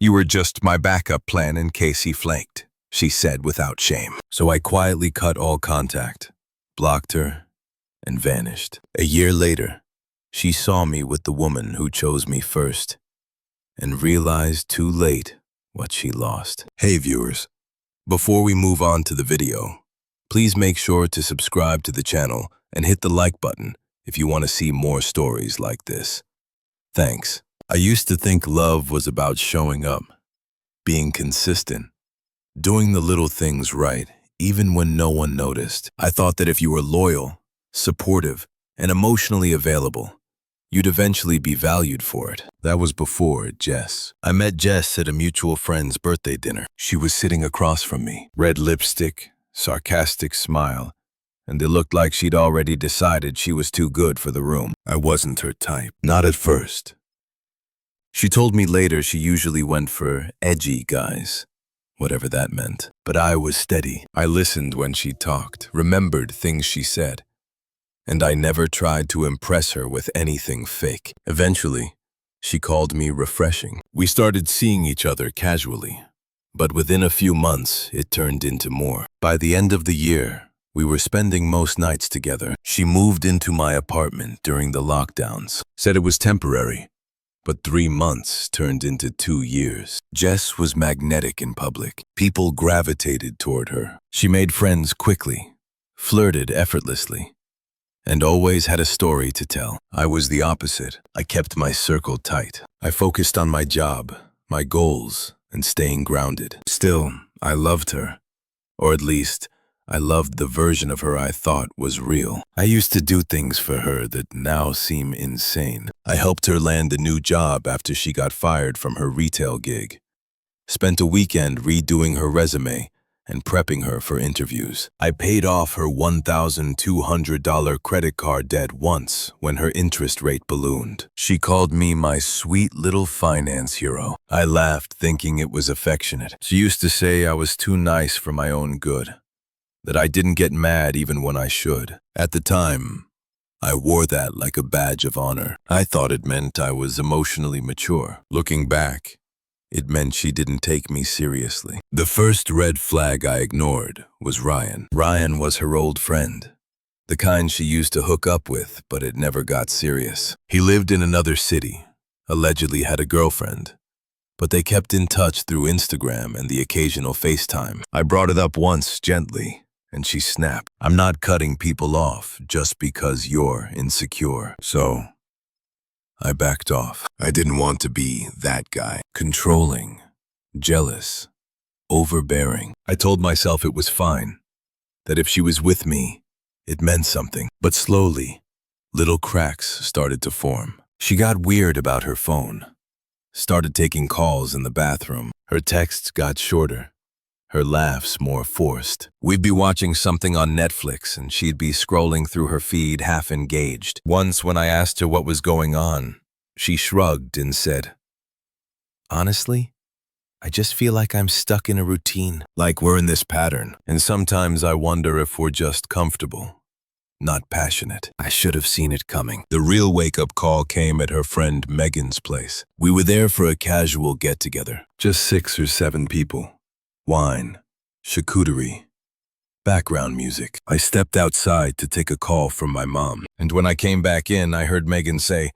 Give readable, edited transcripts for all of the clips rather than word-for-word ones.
You were just my backup plan in case he flaked, she said without shame. So I quietly cut all contact, blocked her, and vanished. A year later, she saw me with the woman who chose me first, and realized too late what she lost. Hey viewers, before we move on to the video, please make sure to subscribe to the channel and hit the like button if you want to see more stories like this. Thanks. I used to think love was about showing up, being consistent, doing the little things right, even when no one noticed. I thought that if you were loyal, supportive, and emotionally available, you'd eventually be valued for it. That was before Jess. I met Jess at a mutual friend's birthday dinner. She was sitting across from me, red lipstick, sarcastic smile, and it looked like she'd already decided she was too good for the room. I wasn't her type, not at first. She told me later she usually went for edgy guys, whatever that meant. But I was steady. I listened when she talked, remembered things she said, and I never tried to impress her with anything fake. Eventually, she called me refreshing. We started seeing each other casually, but within a few months, it turned into more. By the end of the year, we were spending most nights together. She moved into my apartment during the lockdowns, said it was temporary, but 3 months turned into 2 years. Jess was magnetic in public. People gravitated toward her. She made friends quickly, flirted effortlessly, and always had a story to tell. I was the opposite. I kept my circle tight. I focused on my job, my goals, and staying grounded. Still, I loved her, or at least, I loved the version of her I thought was real. I used to do things for her that now seem insane. I helped her land a new job after she got fired from her retail gig. Spent a weekend redoing her resume and prepping her for interviews. I paid off her $1,200 credit card debt once when her interest rate ballooned. She called me my sweet little finance hero. I laughed, thinking it was affectionate. She used to say I was too nice for my own good, that I didn't get mad even when I should. At the time, I wore that like a badge of honor. I thought it meant I was emotionally mature. Looking back, it meant she didn't take me seriously. The first red flag I ignored was Ryan. Ryan was her old friend, the kind she used to hook up with, but it never got serious. He lived in another city, allegedly had a girlfriend, but they kept in touch through Instagram and the occasional FaceTime. I brought it up once gently, and she snapped. I'm not cutting people off just because you're insecure. So I backed off. I didn't want to be that guy. Controlling, jealous, overbearing. I told myself it was fine, that if she was with me, it meant something. But slowly, little cracks started to form. She got weird about her phone, started taking calls in the bathroom. Her texts got shorter, her laughs more forced. We'd be watching something on Netflix and she'd be scrolling through her feed half engaged. Once when I asked her what was going on, she shrugged and said, "Honestly, I just feel like I'm stuck in a routine, like we're in this pattern. And sometimes I wonder if we're just comfortable, not passionate." I should have seen it coming. The real wake-up call came at her friend Megan's place. We were there for a casual get-together, just 6 or 7 people. Wine, charcuterie, background music. I stepped outside to take a call from my mom, and when I came back in, I heard Megan say,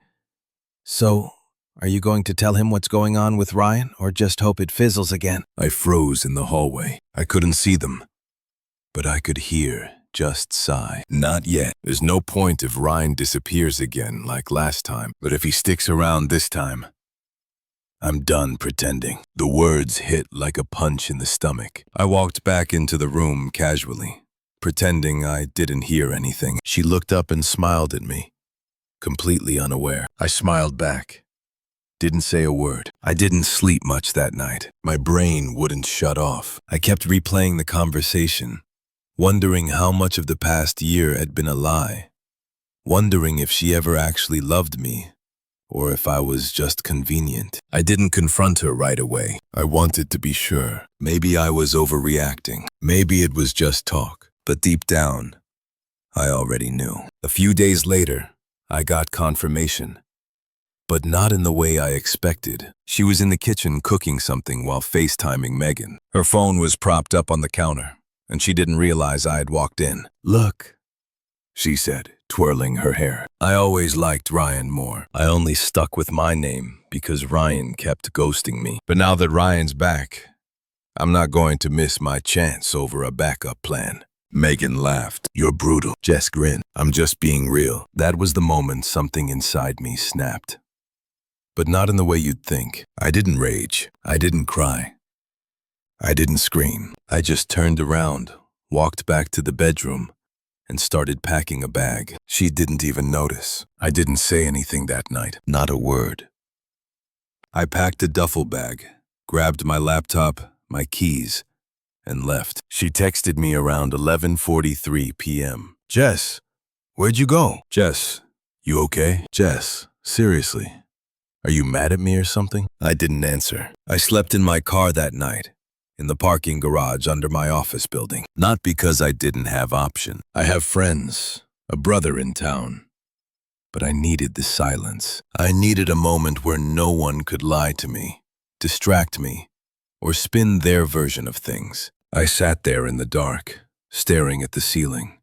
"So, are you going to tell him what's going on with Ryan, or just hope it fizzles again?" I froze in the hallway. I couldn't see them, but I could hear just sigh. "Not yet. There's no point if Ryan disappears again like last time, but if he sticks around this time, I'm done pretending." The words hit like a punch in the stomach. I walked back into the room casually, pretending I didn't hear anything. She looked up and smiled at me, completely unaware. I smiled back, didn't say a word. I didn't sleep much that night. My brain wouldn't shut off. I kept replaying the conversation, wondering how much of the past year had been a lie, wondering if she ever actually loved me, or if I was just convenient. I didn't confront her right away. I wanted to be sure. Maybe I was overreacting. Maybe it was just talk. But deep down, I already knew. A few days later, I got confirmation. but not in the way I expected. She was in the kitchen cooking something while FaceTiming Megan. Her phone was propped up on the counter, and she didn't realize I had walked in. "Look," she said, twirling her hair. I always liked Ryan more. I only stuck with my name because Ryan kept ghosting me. But now that Ryan's back, I'm not going to miss my chance over a backup plan. Megan laughed. "You're brutal." Jess grinned. "I'm just being real." That was the moment something inside me snapped. But not in the way you'd think. I didn't rage. I didn't cry. I didn't scream. I just turned around, walked back to the bedroom, and started packing a bag. She didn't even notice. I didn't say anything that night. Not a word. I packed a duffel bag, grabbed my laptop, my keys, and left. She texted me around 11:43 p.m. "Jess, where'd you go?" "Jess, you okay?" "Jess, seriously, are you mad at me or something?" I didn't answer. I slept in my car that night, in the parking garage under my office building. Not because I didn't have option. I have friends, a brother in town. But I needed the silence. I needed a moment where no one could lie to me, distract me, or spin their version of things. I sat there in the dark, staring at the ceiling,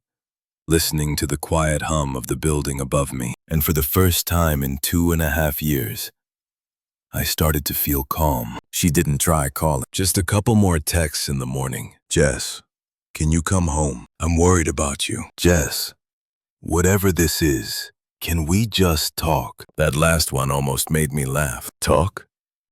listening to the quiet hum of the building above me, and for the first time in 2.5 years, I started to feel calm. She didn't try calling. Just a couple more texts in the morning. "Jess, can you come home? I'm worried about you." "Jess, whatever this is, can we just talk?" That last one almost made me laugh. Talk?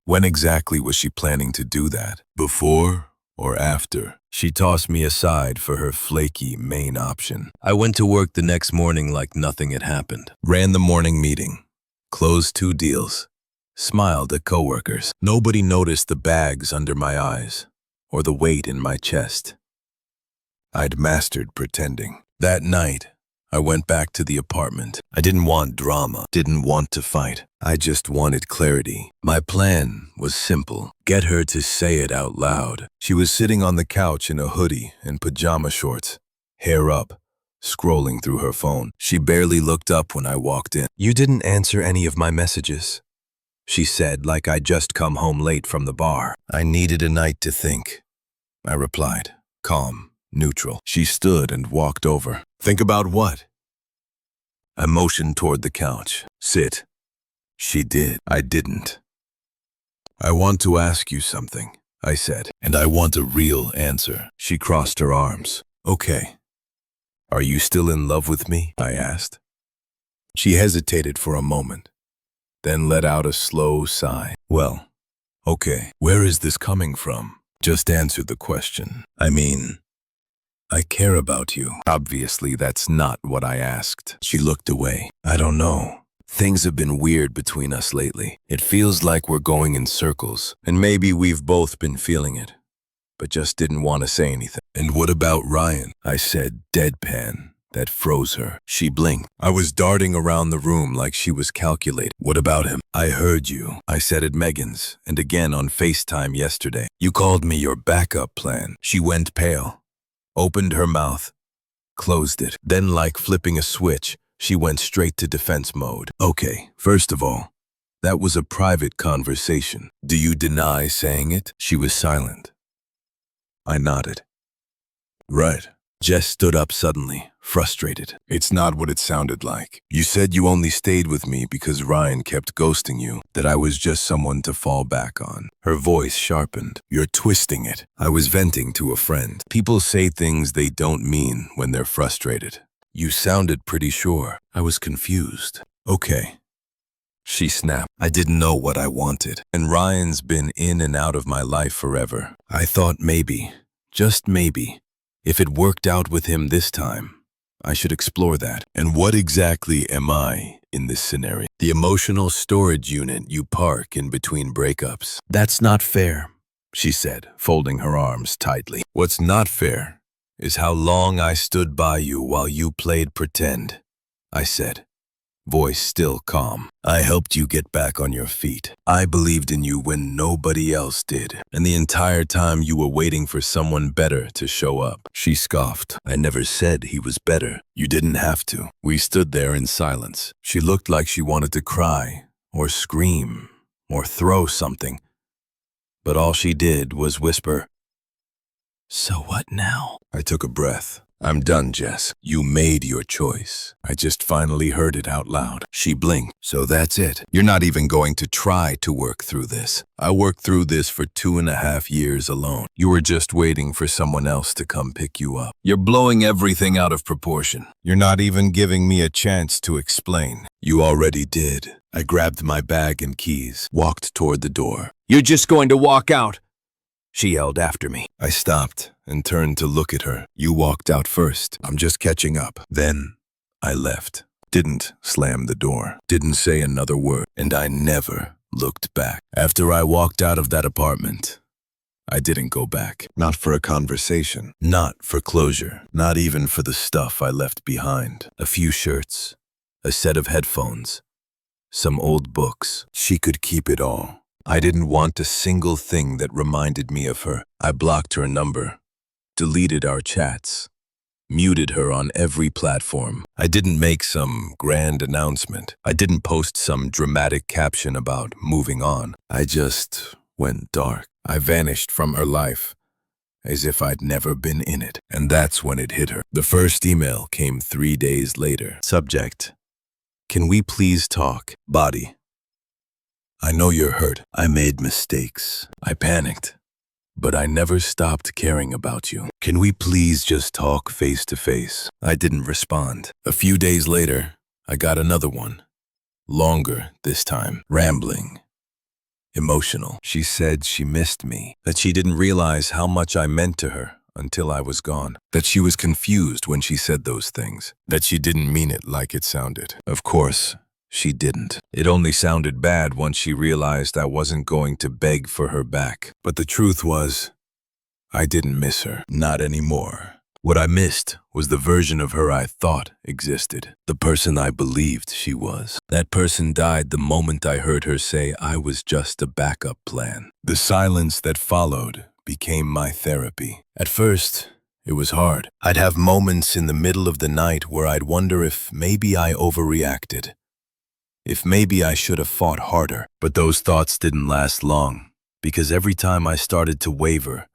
When exactly was she planning to do that? Before or after? She tossed me aside for her flaky main option. I went to work the next morning like nothing had happened. Ran the morning meeting. Closed 2 deals. Smiled at coworkers. Nobody noticed the bags under my eyes or the weight in my chest. I'd mastered pretending. That night, I went back to the apartment. I didn't want drama, didn't want to fight. I just wanted clarity. My plan was simple. Get her to say it out loud. She was sitting on the couch in a hoodie and pajama shorts, hair up, scrolling through her phone. She barely looked up when I walked in. "You didn't answer any of my messages," she said, like I'd just come home late from the bar. "I needed a night to think," I replied, calm, neutral. She stood and walked over. "Think about what?" I motioned toward the couch. "Sit." She did. I didn't. "I want to ask you something," I said, "and I want a real answer." She crossed her arms. "Okay. Are you still in love with me?" I asked. She hesitated for a moment, then let out a slow sigh. "Well, okay. Where is this coming from?" "Just answer the question." "I mean, I care about you." Obviously, that's not what I asked. She looked away. "I don't know. Things have been weird between us lately. It feels like we're going in circles, and maybe we've both been feeling it, but just didn't want to say anything." "And what about Ryan?" I said, deadpan. That froze her. She blinked. I was darting around the room like she was calculating. "What about him?" "I heard you. I said at Megan's, and again on FaceTime yesterday. You called me your backup plan." She went pale, opened her mouth, closed it. Then, like flipping a switch, she went straight to defense mode. "Okay, first of all, that was a private conversation. Do you deny saying it?" She was silent. I nodded. "Right." Jess stood up suddenly, frustrated. "It's not what it sounded like. You said you only stayed with me because Ryan kept ghosting you, that I was just someone to fall back on." Her voice sharpened. "You're twisting it." I was venting to a friend. People say things they don't mean when they're frustrated. "You sounded pretty sure." I was confused. "Okay," she snapped. I didn't know what I wanted, and Ryan's been in and out of my life forever. I thought maybe, just maybe, if it worked out with him this time, I should explore that. And what exactly am I in this scenario? The emotional storage unit you park in between breakups. "That's not fair," she said, folding her arms tightly. "What's not fair is how long I stood by you while you played pretend," I said, voice still calm. "I helped you get back on your feet. I believed in you when nobody else did. And the entire time you were waiting for someone better to show up." She scoffed. "I never said he was better. You didn't have to." We stood there in silence. She looked like she wanted to cry or scream or throw something. But all she did was whisper, "So what now?" I took a breath. "I'm done, Jess. You made your choice." I just finally heard it out loud. She blinked. "So that's it. You're not even going to try to work through this." "I worked through this for 2.5 years alone. You were just waiting for someone else to come pick you up. You're blowing everything out of proportion. You're not even giving me a chance to explain." "You already did." I grabbed my bag and keys, walked toward the door. "You're just going to walk out?" she yelled after me. I stopped and turned to look at her. "You walked out first. I'm just catching up." Then I left. Didn't slam the door. Didn't say another word. And I never looked back. After I walked out of that apartment, I didn't go back. Not for a conversation. Not for closure. Not even for the stuff I left behind. A few shirts. A set of headphones. Some old books. She could keep it all. I didn't want a single thing that reminded me of her. I blocked her number, deleted our chats, muted her on every platform. I didn't make some grand announcement. I didn't post some dramatic caption about moving on. I just went dark. I vanished from her life, as if I'd never been in it. And that's when it hit her. The first email came 3 days later. Subject: "Can we please talk?" Body: "I know you're hurt. I made mistakes. I panicked. But I never stopped caring about you. Can we please just talk face to face?" I didn't respond. A few days later, I got another one. Longer this time. Rambling. Emotional. She said she missed me. That she didn't realize how much I meant to her until I was gone. That she was confused when she said those things. That she didn't mean it like it sounded. Of course, she didn't. It only sounded bad once she realized I wasn't going to beg for her back. But the truth was, I didn't miss her. Not anymore. What I missed was the version of her I thought existed. The person I believed she was. That person died the moment I heard her say I was just a backup plan. The silence that followed became my therapy. At first, it was hard. I'd have moments in the middle of the night where I'd wonder if maybe I overreacted. If maybe I should have fought harder. But those thoughts didn't last long, because every time I started to waver,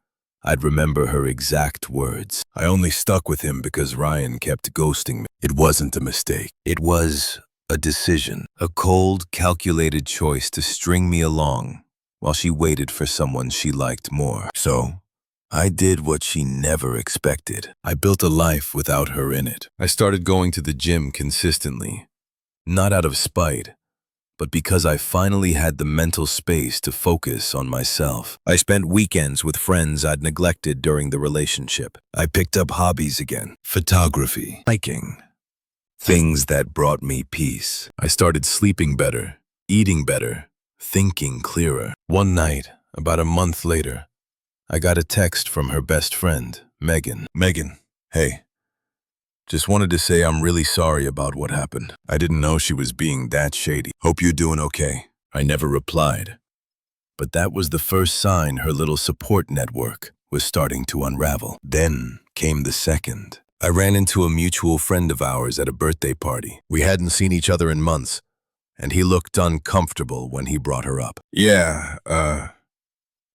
I'd remember her exact words. I only stuck with him because Ryan kept ghosting me. It wasn't a mistake. It was a decision. A cold, calculated choice to string me along while she waited for someone she liked more. So, I did what she never expected. I built a life without her in it. I started going to the gym consistently. Not out of spite, but because I finally had the mental space to focus on myself. I spent weekends with friends I'd neglected during the relationship. I picked up hobbies again. Photography, hiking, things that brought me peace. I started sleeping better, eating better, thinking clearer. One night, about a month later, I got a text from her best friend, Megan. "Megan, hey. Just wanted to say I'm really sorry about what happened. I didn't know she was being that shady. Hope you're doing okay." I never replied. But that was the first sign her little support network was starting to unravel. Then came the second. I ran into a mutual friend of ours at a birthday party. We hadn't seen each other in months, and he looked uncomfortable when he brought her up. "Yeah,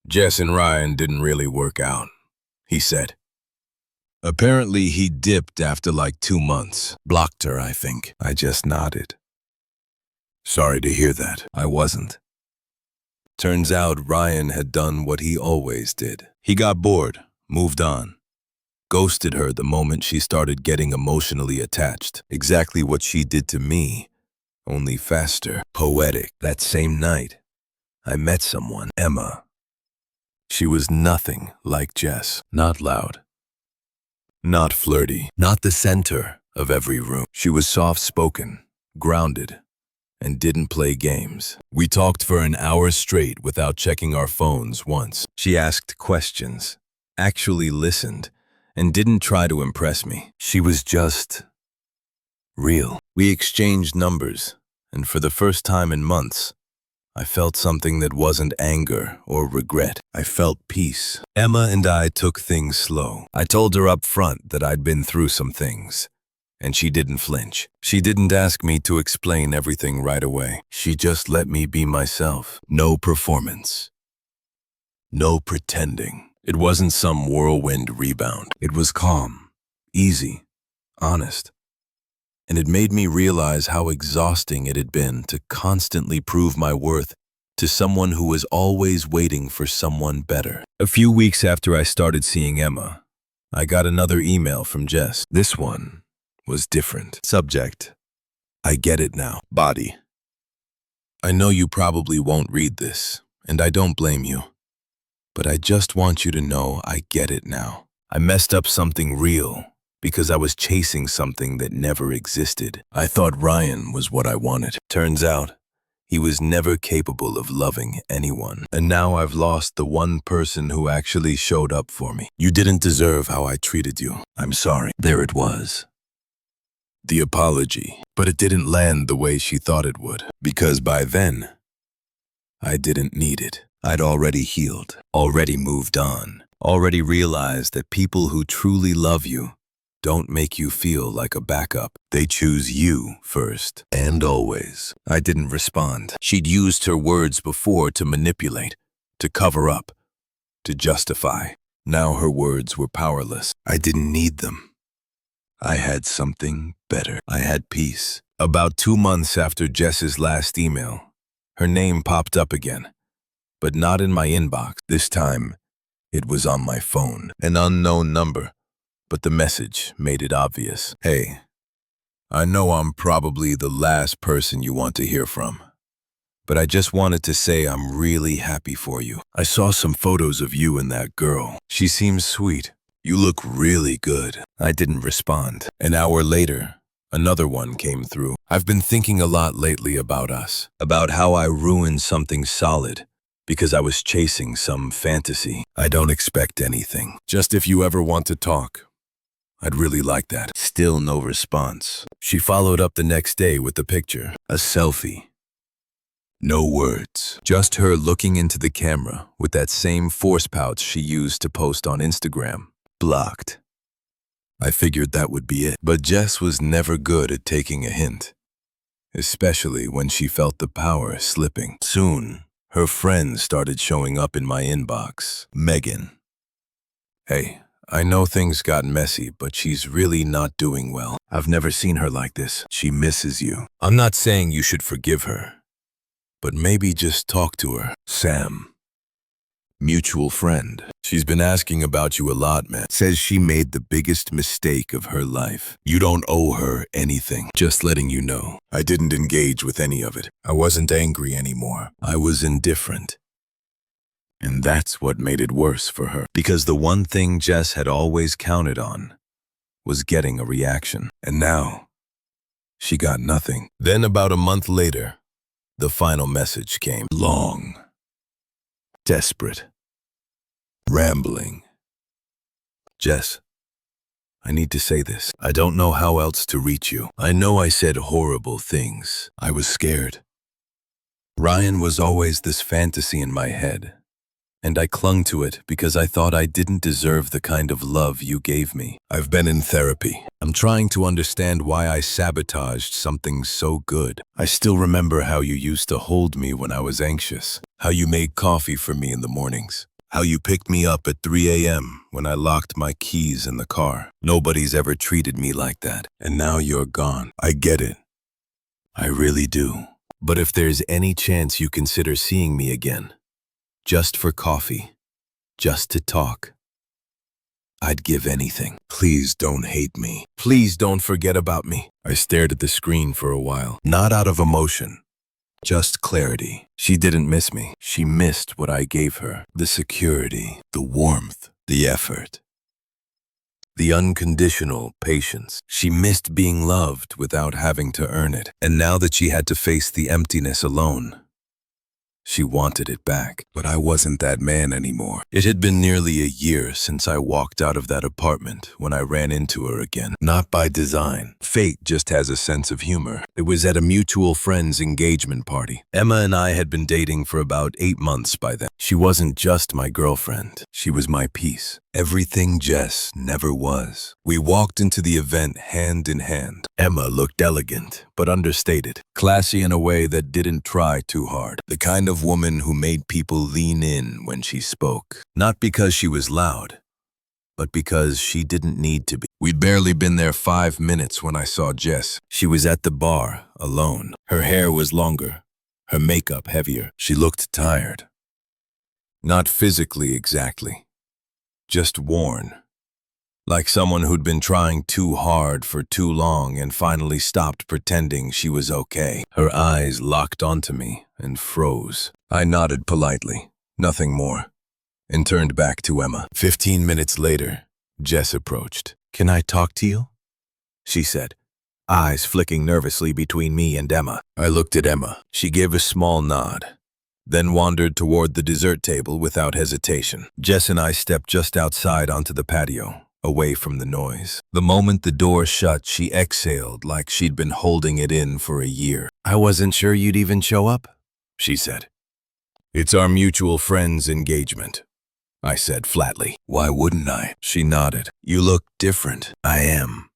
Jess and Ryan didn't really work out," he said. Apparently, he dipped after like 2 months. Blocked her, I think. I just nodded. Sorry to hear that. I wasn't. Turns out Ryan had done what he always did. He got bored, moved on. Ghosted her the moment she started getting emotionally attached. Exactly what she did to me, only faster. Poetic. That same night, I met someone, Emma. She was nothing like Jess. Not loud. Not flirty, not the center of every room. She was soft-spoken, grounded, and didn't play games. We talked for an hour straight without checking our phones once. She asked questions, actually listened, and didn't try to impress me. She was just real. We exchanged numbers, and for the first time in months, I felt something that wasn't anger or regret. I felt peace. Emma and I took things slow. I told her up front that I'd been through some things. And she didn't flinch. She didn't ask me to explain everything right away. She just let me be myself. No performance. No pretending. It wasn't some whirlwind rebound. It was calm, easy, honest. And it made me realize how exhausting it had been to constantly prove my worth to someone who was always waiting for someone better. A few weeks after I started seeing Emma, I got another email from Jess. This one was different. Subject: I get it now. Body: I know you probably won't read this, and I don't blame you. But I just want you to know I get it now. I messed up something real because I was chasing something that never existed. I thought Ryan was what I wanted. Turns out, he was never capable of loving anyone. And now I've lost the one person who actually showed up for me. You didn't deserve how I treated you. I'm sorry. There it was. The apology. But it didn't land the way she thought it would. Because by then, I didn't need it. I'd already healed, already moved on, already realized that people who truly love you don't make you feel like a backup. They choose you first and always. I didn't respond. She'd used her words before to manipulate, to cover up, to justify. Now her words were powerless. I didn't need them. I had something better. I had peace. About 2 months after Jess's last email, her name popped up again. But not in my inbox. This time, it was on my phone. An unknown number, but the message made it obvious. Hey, I know I'm probably the last person you want to hear from, but I just wanted to say I'm really happy for you. I saw some photos of you and that girl. She seems sweet. You look really good. I didn't respond. An hour later, another one came through. I've been thinking a lot lately about us, about how I ruined something solid because I was chasing some fantasy. I don't expect anything. Just if you ever want to talk, I'd really like that. Still no response. She followed up the next day with the picture, a selfie. No words, just her looking into the camera with that same force pouch she used to post on Instagram. Blocked. I figured that would be it. But Jess was never good at taking a hint, especially when she felt the power slipping. Soon, her friends started showing up in my inbox. Megan. Hey, I know things got messy, but she's really not doing well. I've never seen her like this. She misses you. I'm not saying you should forgive her, but maybe just talk to her. Sam. Mutual friend. She's been asking about you a lot, man. Says she made the biggest mistake of her life. You don't owe her anything. Just letting you know. I didn't engage with any of it. I wasn't angry anymore. I was indifferent. And that's what made it worse for her. Because the one thing Jess had always counted on was getting a reaction. And now, she got nothing. Then about a month later, the final message came. Long. Desperate. Rambling. Jess, I need to say this. I don't know how else to reach you. I know I said horrible things. I was scared. Ryan was always this fantasy in my head, and I clung to it because I thought I didn't deserve the kind of love you gave me. I've been in therapy. I'm trying to understand why I sabotaged something so good. I still remember how you used to hold me when I was anxious, how you made coffee for me in the mornings, how you picked me up at 3 a.m. when I locked my keys in the car. Nobody's ever treated me like that, and now you're gone. I get it. I really do. But if there's any chance you consider seeing me again, just for coffee, just to talk, I'd give anything. Please don't hate me. Please don't forget about me. I stared at the screen for a while, not out of emotion, just clarity. She didn't miss me. She missed what I gave her. The security, the warmth, the effort, the unconditional patience. She missed being loved without having to earn it. And now that she had to face the emptiness alone, she wanted it back. But I wasn't that man anymore. It had been nearly a year since I walked out of that apartment when I ran into her again. Not by design. Fate just has a sense of humor. It was at a mutual friend's engagement party. Emma and I had been dating for about 8 months by then. She wasn't just my girlfriend. She was my peace. Everything Jess never was. We walked into the event hand in hand. Emma looked elegant, but understated. Classy in a way that didn't try too hard. The kind of woman who made people lean in when she spoke. Not because she was loud, but because she didn't need to be. We'd barely been there 5 minutes when I saw Jess. She was at the bar, alone. Her hair was longer, her makeup heavier. She looked tired. Not physically exactly, just worn. Like someone who'd been trying too hard for too long and finally stopped pretending she was okay. Her eyes locked onto me and froze. I nodded politely, nothing more, and turned back to Emma. 15 minutes later, Jess approached. "Can I talk to you?" she said, eyes flicking nervously between me and Emma. I looked at Emma. She gave a small nod, then wandered toward the dessert table without hesitation. Jess and I stepped just outside onto the patio, away from the noise. The moment the door shut, she exhaled like she'd been holding it in for a year. "I wasn't sure you'd even show up," she said. "It's our mutual friend's engagement," I said flatly. "Why wouldn't I?" She nodded. "You look different." "I am."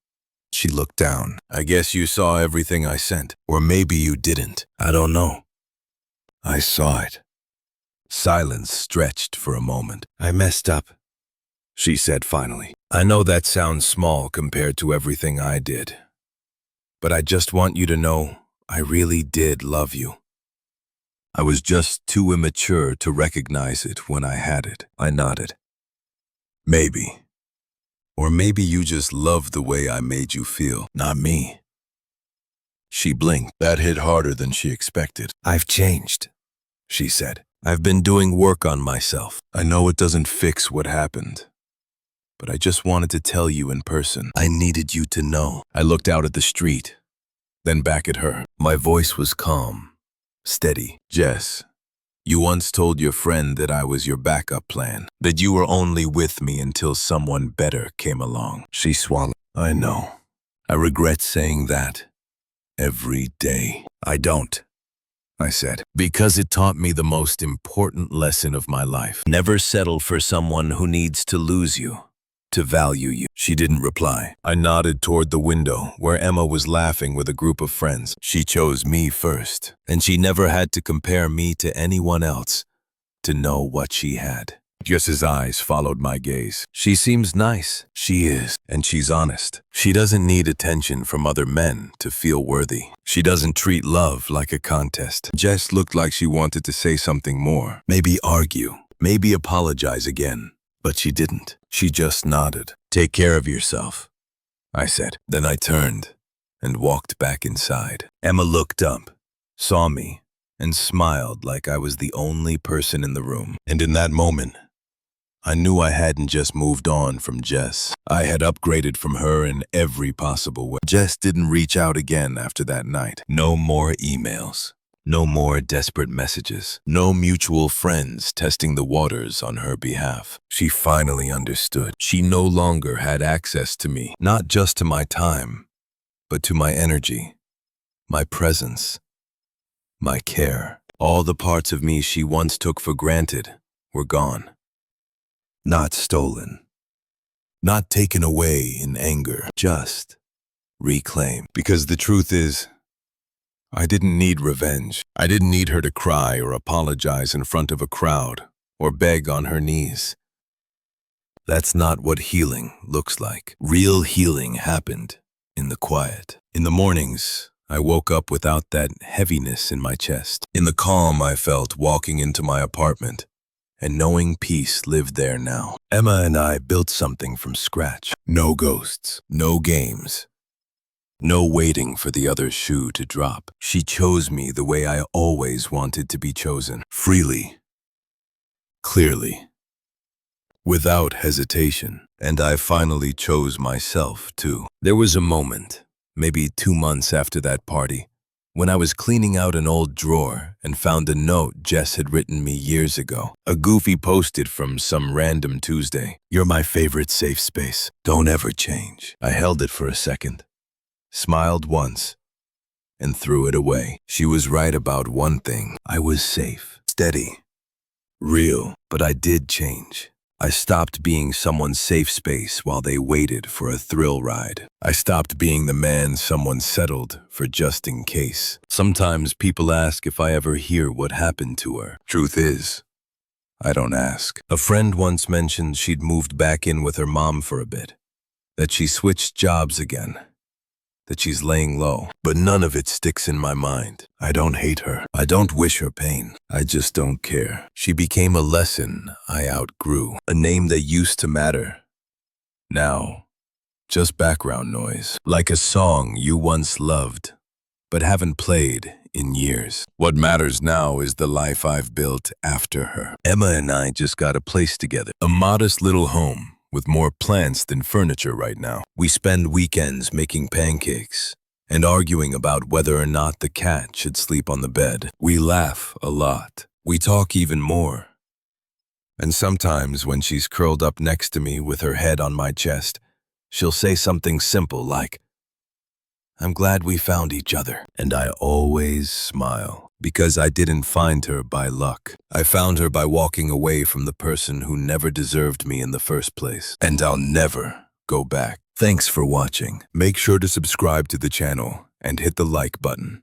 She looked down. "I guess you saw everything I sent. Or maybe you didn't. I don't know." I saw it. Silence stretched for a moment. "I messed up," she said finally. "I know that sounds small compared to everything I did, but I just want you to know I really did love you. I was just too immature to recognize it when I had it." I nodded. "Maybe. Or maybe you just loved the way I made you feel, not me." She blinked. That hit harder than she expected. "I've changed," she said. "I've been doing work on myself. I know it doesn't fix what happened, but I just wanted to tell you in person. I needed you to know." I looked out at the street, then back at her. My voice was calm, steady. "Jess, you once told your friend that I was your backup plan, that you were only with me until someone better came along." She swallowed. "I know. I regret saying that every day." "I don't," I said, "because it taught me the most important lesson of my life. Never settle for someone who needs to lose you to value you." She didn't reply. I nodded toward the window where Emma was laughing with a group of friends. She chose me first, and she never had to compare me to anyone else to know what she had. Jess's eyes followed my gaze. "She seems nice." "She is, and she's honest. She doesn't need attention from other men to feel worthy. She doesn't treat love like a contest." Jess looked like she wanted to say something more, maybe argue, maybe apologize again, but she didn't. She just nodded. "Take care of yourself," I said. Then I turned and walked back inside. Emma looked up, saw me, and smiled like I was the only person in the room. And in that moment, I knew I hadn't just moved on from Jess. I had upgraded from her in every possible way. Jess didn't reach out again after that night. No more emails. No more desperate messages. No mutual friends testing the waters on her behalf. She finally understood. She no longer had access to me, not just to my time, but to my energy, my presence, my care. All the parts of me she once took for granted were gone. Not stolen, not taken away in anger, just reclaimed. Because the truth is, I didn't need revenge. I didn't need her to cry or apologize in front of a crowd or beg on her knees. That's not what healing looks like. Real healing happened in the quiet. In the mornings, I woke up without that heaviness in my chest. In the calm I felt walking into my apartment, and knowing peace lived there now. Emma and I built something from scratch. No ghosts, no games, no waiting for the other shoe to drop. She chose me the way I always wanted to be chosen. Freely, clearly, without hesitation. And I finally chose myself, too. There was a moment, maybe 2 months after that party, when I was cleaning out an old drawer and found a note Jess had written me years ago. A goofy post-it from some random Tuesday. "You're my favorite safe space. Don't ever change." I held it for a second, smiled once, and threw it away. She was right about one thing. I was safe, steady, real, but I did change. I stopped being someone's safe space while they waited for a thrill ride. I stopped being the man someone settled for just in case. Sometimes people ask if I ever hear what happened to her. Truth is, I don't ask. A friend once mentioned she'd moved back in with her mom for a bit, that she switched jobs again, that she's laying low. But none of it sticks in my mind. I don't hate her. I don't wish her pain. I just don't care. She became a lesson I outgrew. A name that used to matter. Now, just background noise. Like a song you once loved, but haven't played in years. What matters now is the life I've built after her. Emma and I just got a place together. A modest little home with more plants than furniture right now. We spend weekends making pancakes and arguing about whether or not the cat should sleep on the bed. We laugh a lot. We talk even more. And sometimes when she's curled up next to me with her head on my chest, she'll say something simple like, "I'm glad we found each other." And I always smile, because I didn't find her by luck. I found her by walking away from the person who never deserved me in the first place. And I'll never go back. Thanks for watching. Make sure to subscribe to the channel and hit the like button.